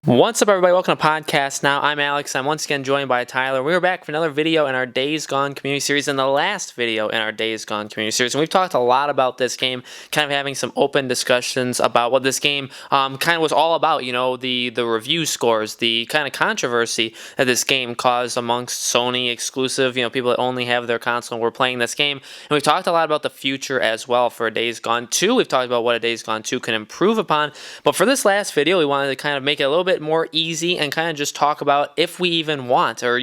What's up, everybody? Welcome to Podcast Now. I'm Alex. I'm once again joined by Tyler. We're back for another video in our Days Gone community series, and the last video in our Days Gone community series. And we've talked a lot about this game, kind of having some open discussions about what this game kind of was all about. You know, the review scores, the kind of controversy that this game caused amongst Sony exclusive, people that only have their console and were playing this game. And we've talked a lot about the future as well for Days Gone 2. We've talked about what a Days Gone 2 can improve upon. But for this last video, we wanted to kind of make it a little bit more easy and kind of just talk about if we even want, or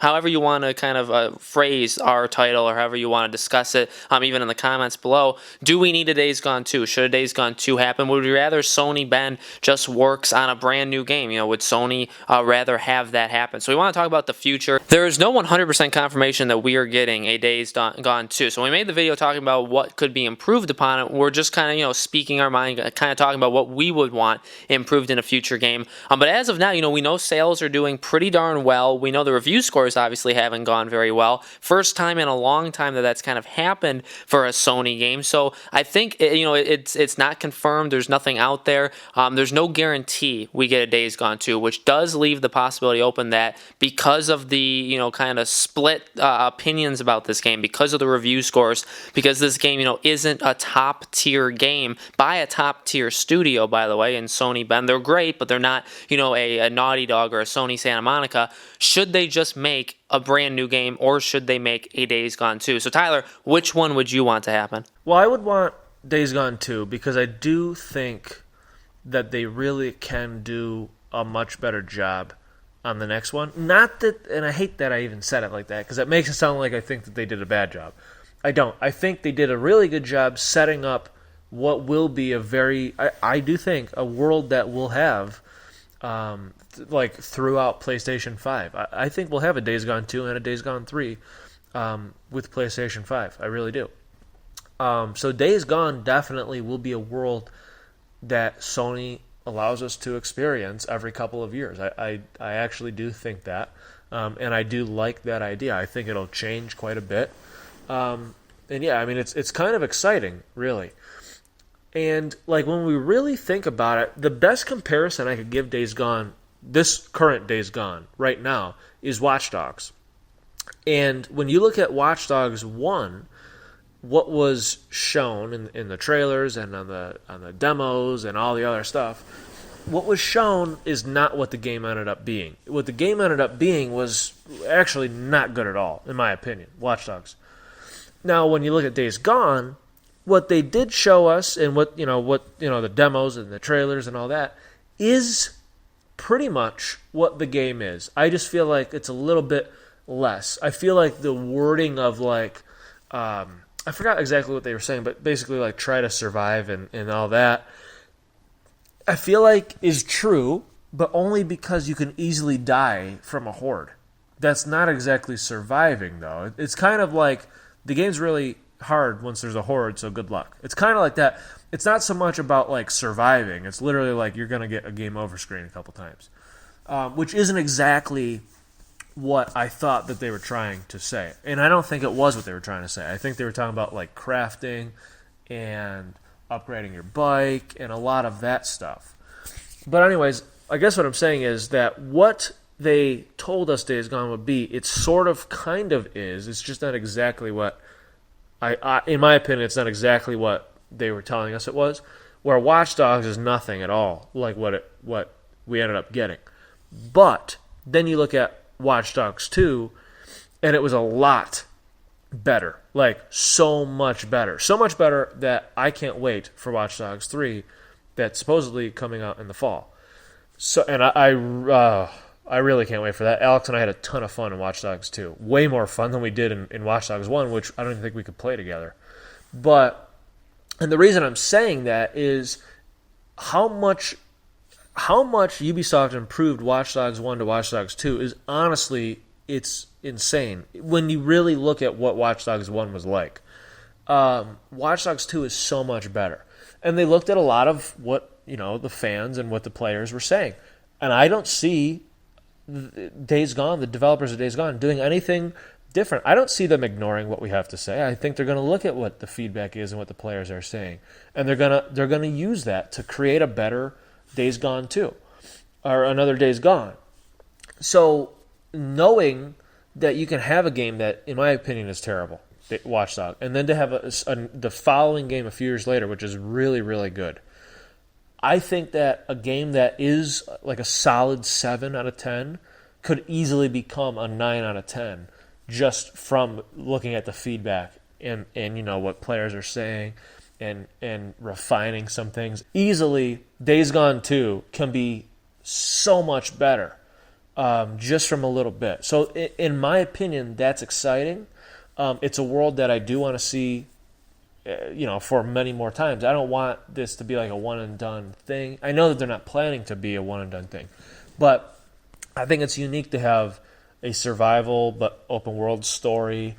however you want to kind of phrase our title, or however you want to discuss it, even in the comments below. Do we need a Days Gone 2? Should a Days Gone 2 happen? Would we rather Sony Bend just works on a brand new game? Would Sony rather have that happen? So we want to talk about the future. There is no 100% confirmation that we are getting a Days Gone 2. So when we made the video talking about what could be improved upon it, we're just kind of speaking our mind, kind of talking about what we would want improved in a future game. But as of now, we know sales are doing pretty darn well. We know the review scores obviously haven't gone very well. First time in a long time that that's kind of happened for a Sony game. So I think it's not confirmed. There's nothing out there. There's no guarantee we get a Days Gone 2, which does leave the possibility open that because of the kind of split opinions about this game, because of the review scores, because this game isn't a top tier game by a top tier studio, by the way, in Sony Bend. They're great, but they're not a Naughty Dog or a Sony Santa Monica. Should they just make a brand new game, or should they make a Days Gone 2? So Tyler, which one would you want to happen? Well, I would want Days Gone 2 because I do think that they really can do a much better job on the next one. Not that, and I hate that I even said it like that, because it makes it sound like I think that they did a bad job. I don't. I think they did a really good job setting up what will be I do think, a world that will have throughout PlayStation 5. I think we'll have a Days Gone 2 and a Days Gone 3 with PlayStation 5. I really do. So Days Gone definitely will be a world that Sony allows us to experience every couple of years. I actually do think that, and I do like that idea. I think it'll change quite a bit. And yeah, I mean, it's kind of exciting, really. And when we really think about it, the best comparison I could give Days Gone, this current Days Gone right now, is Watch Dogs. And when you look at Watch Dogs 1, what was shown in the trailers and on the demos and all the other stuff, what was shown is not what the game ended up being. What the game ended up being was actually not good at all, in my opinion, Watch Dogs. Now, when you look at Days Gone, what they did show us, and what the demos and the trailers and all that, is pretty much what the game is. I just feel like it's a little bit less. I feel like the wording of I forgot exactly what they were saying, but basically try to survive and all that, I feel like is true, but only because you can easily die from a horde. That's not exactly surviving, though. It's kind of like the game's really hard once there's a horde, so good luck. It's kind of like that. It's not so much about surviving. It's literally you're going to get a game over screen a couple times, which isn't exactly what I thought that they were trying to say. And I don't think it was what they were trying to say. I think they were talking about crafting and upgrading your bike and a lot of that stuff. But anyways, I guess what I'm saying is that what they told us Days Gone would be, it sort of kind of is. It's just not exactly what in my opinion, it's not exactly what they were telling us it was. Where Watch Dogs is nothing at all like what we ended up getting. But then you look at Watch Dogs 2, and it was a lot better. So much better. So much better that I can't wait for Watch Dogs 3, that's supposedly coming out in the fall. So, and I really can't wait for that. Alex and I had a ton of fun in Watch Dogs 2. Way more fun than we did in Watch Dogs 1, which I don't even think we could play together. And the reason I'm saying that is how much Ubisoft improved Watch Dogs 1 to Watch Dogs 2 is honestly, it's insane. When you really look at what Watch Dogs 1 was like. Watch Dogs 2 is so much better. And they looked at a lot of what, the fans and what the players were saying. And I don't see Days Gone, the developers of Days Gone, doing anything different. I don't see them ignoring what we have to say. I think they're going to look at what the feedback is and what the players are saying, and they're going to use that to create a better Days Gone 2. or another Days Gone. So knowing that you can have a game that, in my opinion, is terrible, Watch Dogs, and then to have the following game a few years later, which is really, really good. I think that a game that is like a solid 7 out of 10 could easily become a 9 out of 10 just from looking at the feedback and what players are saying and refining some things. Easily, Days Gone 2 can be so much better just from a little bit. So in my opinion, that's exciting. It's a world that I do want to see for many more times. I don't want this to be like a one and done thing. I know that they're not planning to be a one and done thing, but I think it's unique to have a survival but open world story,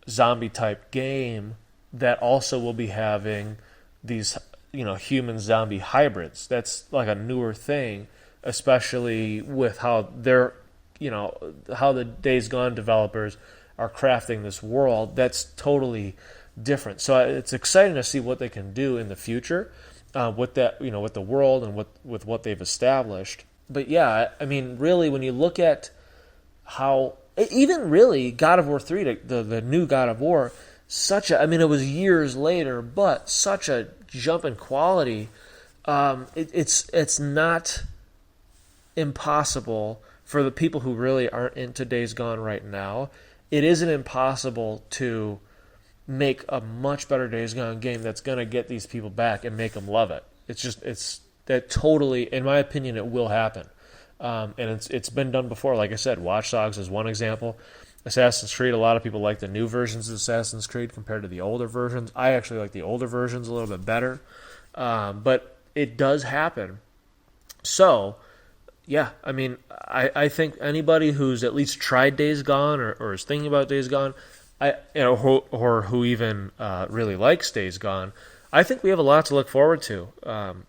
zombie type game that also will be having these human zombie hybrids. That's like a newer thing, especially with how how the Days Gone developers are crafting this world. That's totally different. So it's exciting to see what they can do in the future with that, with the world and with what they've established. But yeah, I mean, really, when you look at how even really God of War 3, the new God of War, it was years later, but such a jump in quality. It's not impossible for the people who really aren't into Days Gone right now. It isn't impossible to make a much better Days Gone game that's going to get these people back and make them love it. It's that totally, in my opinion, it will happen. And it's been done before. Like I said, Watch Dogs is one example. Assassin's Creed, a lot of people like the new versions of Assassin's Creed compared to the older versions. I actually like the older versions a little bit better. But it does happen. So, yeah, I mean, I think anybody who's at least tried Days Gone or is thinking about Days Gone, or who even really likes Days Gone, I think we have a lot to look forward to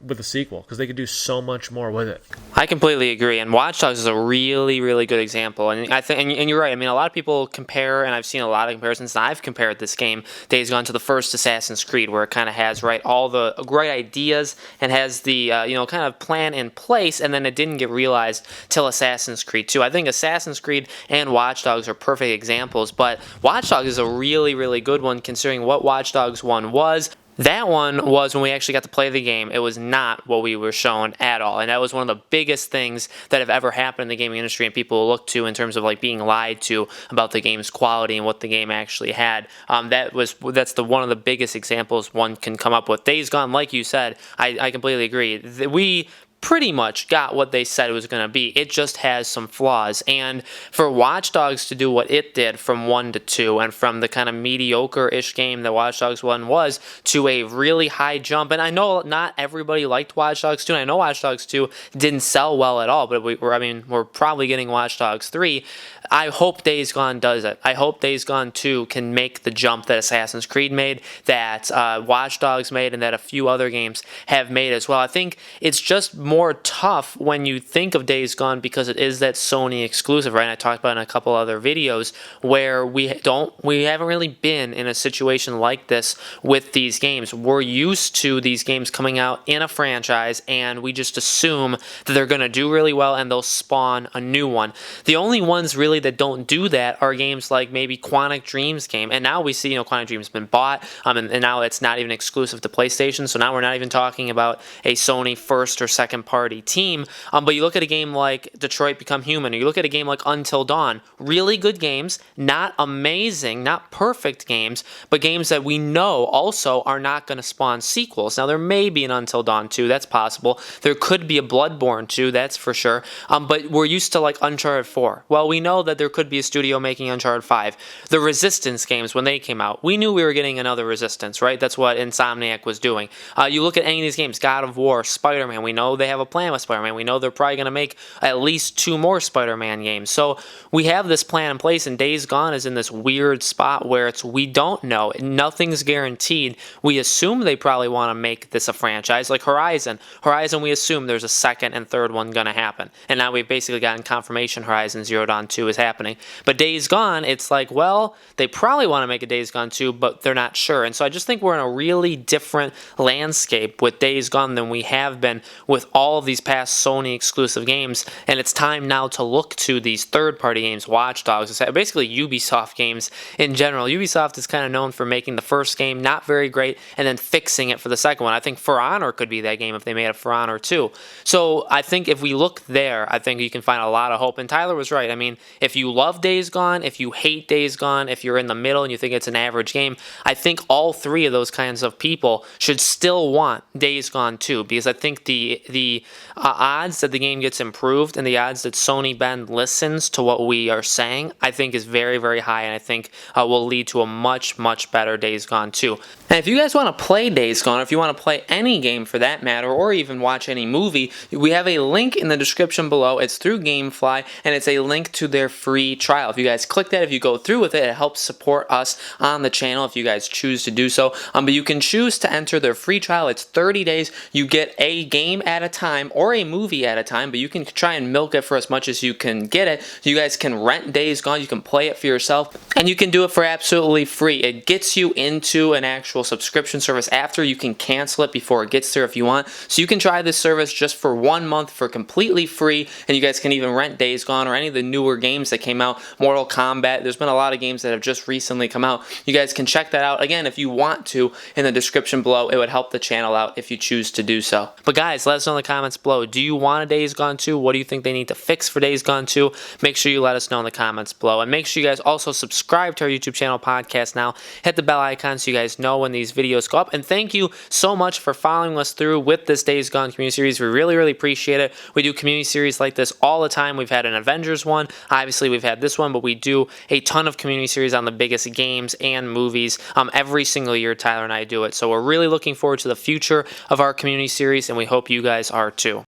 with the sequel because they could do so much more with it. I completely agree, and Watch Dogs is a really, really good example. And I think, and you're right. I mean, a lot of people compare, and I've seen a lot of comparisons. And I've compared this game, Days Gone, to the first Assassin's Creed, where it kind of has all the great ideas and has the kind of plan in place, and then it didn't get realized till Assassin's Creed 2. I think Assassin's Creed and Watch Dogs are perfect examples, but Watch Dogs is a really, really good one considering what Watch Dogs 1 was. That one was when we actually got to play the game. It was not what we were shown at all. And that was one of the biggest things that have ever happened in the gaming industry and people look to in terms of like being lied to about the game's quality and what the game actually had. That's one of the biggest examples one can come up with. Days Gone, like you said, I completely agree. We pretty much got what they said it was going to be. It just has some flaws. And for Watch Dogs to do what it did from 1 to 2 and from the kind of mediocre-ish game that Watch Dogs 1 was to a really high jump. And I know not everybody liked Watch Dogs 2. And I know Watch Dogs 2 didn't sell well at all, but we're probably getting Watch Dogs 3. I hope Days Gone does it. I hope Days Gone 2 can make the jump that Assassin's Creed made, that Watch Dogs made, and that a few other games have made as well. I think it's just more tough when you think of Days Gone because it is that Sony exclusive, right? And I talked about in a couple other videos where we haven't really been in a situation like this with these games. We're used to these games coming out in a franchise and we just assume that they're going to do really well and they'll spawn a new one. The only ones really that don't do that are games like maybe Quantic Dream's game. And now we see, Quantic Dream's been bought and now it's not even exclusive to PlayStation. So now we're not even talking about a Sony first or second party team. But you look at a game like Detroit Become Human, or you look at a game like Until Dawn, really good games, not amazing, not perfect games, but games that we know also are not going to spawn sequels. Now there may be an Until Dawn 2, that's possible. There could be a Bloodborne 2, that's for sure. But we're used to like Uncharted 4. Well, we know that there could be a studio making Uncharted 5. The Resistance games, when they came out, we knew we were getting another Resistance, right? That's what Insomniac was doing. You look at any of these games, God of War, Spider-Man, we know they have a plan with Spider-Man. We know they're probably going to make at least 2 more Spider-Man games. So we have this plan in place, and Days Gone is in this weird spot where we don't know. Nothing's guaranteed. We assume they probably want to make this a franchise, like Horizon. Horizon, we assume there's a second and third one going to happen. And now we've basically gotten confirmation Horizon Zero Dawn 2 is happening. But Days Gone, it's like, well, they probably want to make a Days Gone 2, but they're not sure. And so I just think we're in a really different landscape with Days Gone than we have been with all of these past Sony exclusive games, and it's time now to look to these third-party games, Watch Dogs, basically Ubisoft games in general. Ubisoft is kind of known for making the first game not very great and then fixing it for the second one. I think For Honor could be that game if they made a For Honor 2. So I think if we look there, I think you can find a lot of hope. And Tyler was right. I mean, if you love Days Gone, if you hate Days Gone, if you're in the middle and you think it's an average game, I think all three of those kinds of people should still want Days Gone 2, because I think the odds that the game gets improved and the odds that Sony Bend listens to what we are saying, I think is very, very high, and I think will lead to a much, much better Days Gone 2. And if you guys want to play Days Gone, or if you want to play any game for that matter, or even watch any movie, we have a link in the description below. It's through GameFly, and it's a link to their free trial. If you guys click that, if you go through with it, it helps support us on the channel if you guys choose to do so. But you can choose to enter their free trial. It's 30 days. You get a game at a time or a movie at a time, but you can try and milk it for as much as you can get it. You guys can rent Days Gone, you can play it for yourself, and you can do it for absolutely free. It gets you into an actual subscription service after. You can cancel it before it gets there if you want. So you can try this service just for 1 month for completely free, and you guys can even rent Days Gone or any of the newer games that came out, Mortal Kombat. There's been a lot of games that have just recently come out. You guys can check that out, again, if you want to, in the description below. It would help the channel out if you choose to do so. But guys, let us know in the comments below. Do you want a Days Gone 2? What do you think they need to fix for Days Gone 2? Make sure you let us know in the comments below. And make sure you guys also subscribe to our YouTube channel, Podcast Now. Hit the bell icon so you guys know when these videos go up. And thank you so much for following us through with this Days Gone community series. We really, really appreciate it. We do community series like this all the time. We've had an Avengers one. Obviously, we've had this one, but we do a ton of community series on the biggest games and movies every single year. Tyler and I do it. So we're really looking forward to the future of our community series, and we hope you guys are too.